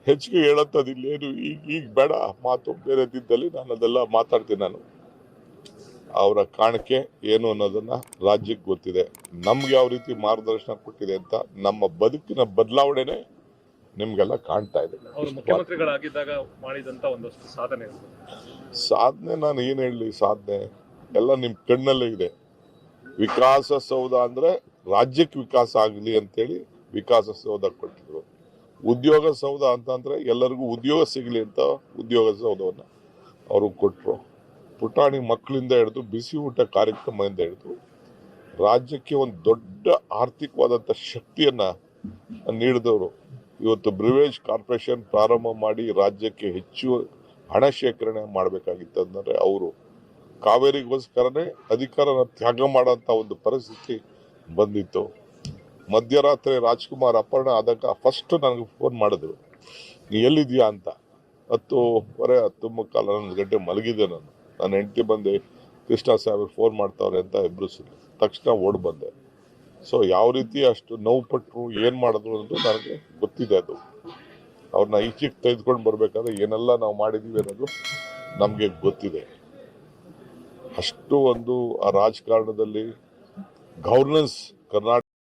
ಹೆಚ್ಚಿಗೆ ಹೇಳತ್ತದ ಇಲ್ಲೇನು ಈಗ ಬೇಡ ಮಾತು ಬೇರೆ ದಿದ್ದಲ್ಲಿ ನಾನು ಅದೆಲ್ಲ ಮಾತಾಡ್ತೀನಿ. ನಾನು ಅವರ ಕಾಣಿಕೆ ಏನು ಅನ್ನೋದನ್ನ ರಾಜ್ಯಕ್ಕೆ ಗೊತ್ತಿದೆ. ನಮ್ಗೆ ಯಾವ ರೀತಿ ಮಾರ್ಗದರ್ಶನ ಕೊಟ್ಟಿದೆ ಅಂತ ನಮ್ಮ ಬದುಕಿನ ಬದಲಾವಣೆನೆ ನಿಮ್ಗೆಲ್ಲ ಕಾಣ್ತಾ ಇದೆ. ಅವರು ಮುಖ್ಯಮಂತ್ರಿಗಳಾಗಿದ್ದಾಗ ಮಾಡಿದಂತ ಒಂದಷ್ಟು ಸಾಧನೆ ನಾನು ಏನ್ ಹೇಳಲಿ, ಸಾಧನೆ ಎಲ್ಲ ನಿಮ್ ಕಣ್ಣಲ್ಲೇ ಇದೆ. ವಿಕಾಸಸೌಧ ಅಂದ್ರೆ ರಾಜ್ಯಕ್ಕೆ ವಿಕಾಸ ಆಗಲಿ ಅಂತೇಳಿ ವಿಕಾಸಸೌಧ ಕೊಟ್ಟಿದ್ರು. ಉದ್ಯೋಗ ಸೌಧ ಅಂತಂದ್ರೆ ಎಲ್ಲರಿಗೂ ಉದ್ಯೋಗ ಸಿಗಲಿ ಅಂತ ಉದ್ಯೋಗ ಸೌಧವನ್ನ ಅವರು ಕೊಟ್ಟರು. ಪುಟಾಣಿ ಮಕ್ಕಳಿಂದ ಹಿಡಿದು ಬಿಸಿ ಊಟ ಕಾರ್ಯಕ್ರಮದಿಂದ ಹಿಡಿದು ರಾಜ್ಯಕ್ಕೆ ಒಂದು ದೊಡ್ಡ ಆರ್ಥಿಕವಾದಂಥ ಶಕ್ತಿಯನ್ನ ನೀಡಿದವರು. ಇವತ್ತು ಬ್ರಿವೇಜ್ ಕಾರ್ಪೊರೇಷನ್ ಪ್ರಾರಂಭ ಮಾಡಿ ರಾಜ್ಯಕ್ಕೆ ಹೆಚ್ಚು ಹಣ ಶೇಖರಣೆ ಮಾಡಬೇಕಾಗಿತ್ತು ಅಂದ್ರೆ ಅವರು ಕಾವೇರಿಗೋಸ್ಕರನೇ ಅಧಿಕಾರನ ತ್ಯಾಗ ಮಾಡೋಂಥ ಒಂದು ಪರಿಸ್ಥಿತಿ ಬಂದಿತ್ತು. ಮಧ್ಯರಾತ್ರಿ ರಾಜ್ಕುಮಾರ್ ಅಪಹರಣ ಆದಾಗ ಫಸ್ಟ್ ನನಗೆ ಫೋನ್ ಮಾಡಿದ್ರು, ನೀ ಎಲ್ಲಿದ್ಯಾ ಅಂತ. 10:30 11 ಗಂಟೆ ಮಲಗಿದ್ದೆ ನಾನು. ನನ್ನ ಹೆಂಡತಿ ಬಂದು ಕೃಷ್ಣ ಸಾಹೇಬ್ ಫೋನ್ ಮಾಡ್ತಾವ್ರೆ ಅಂತ ಎಬ್ರಿಸಿದ್ರು. ತಕ್ಷಣ ಓಡ್ ಬಂದೆ. ಸೊ ಯಾವ ರೀತಿ ಅಷ್ಟು ನೋವು ಪಟ್ಟರು, ಏನ್ ಮಾಡಿದ್ರು ಅನ್ನೋದು ನನಗೆ ಗೊತ್ತಿದೆ. ಅದು ಅವ್ರನ್ನ ಈಚೆಗೆ ತೆಗೆದುಕೊಂಡು ಬರ್ಬೇಕಾದ್ರೆ ಏನೆಲ್ಲ ನಾವು ಮಾಡಿದೀವಿ ಅನ್ನೋದು ನಮ್ಗೆ ಗೊತ್ತಿದೆ. ಅಷ್ಟು ಒಂದು ಆ ರಾಜಕಾರಣದಲ್ಲಿ ಗವರ್ನೆನ್ಸ್ ಕರ್ನಾಟಕ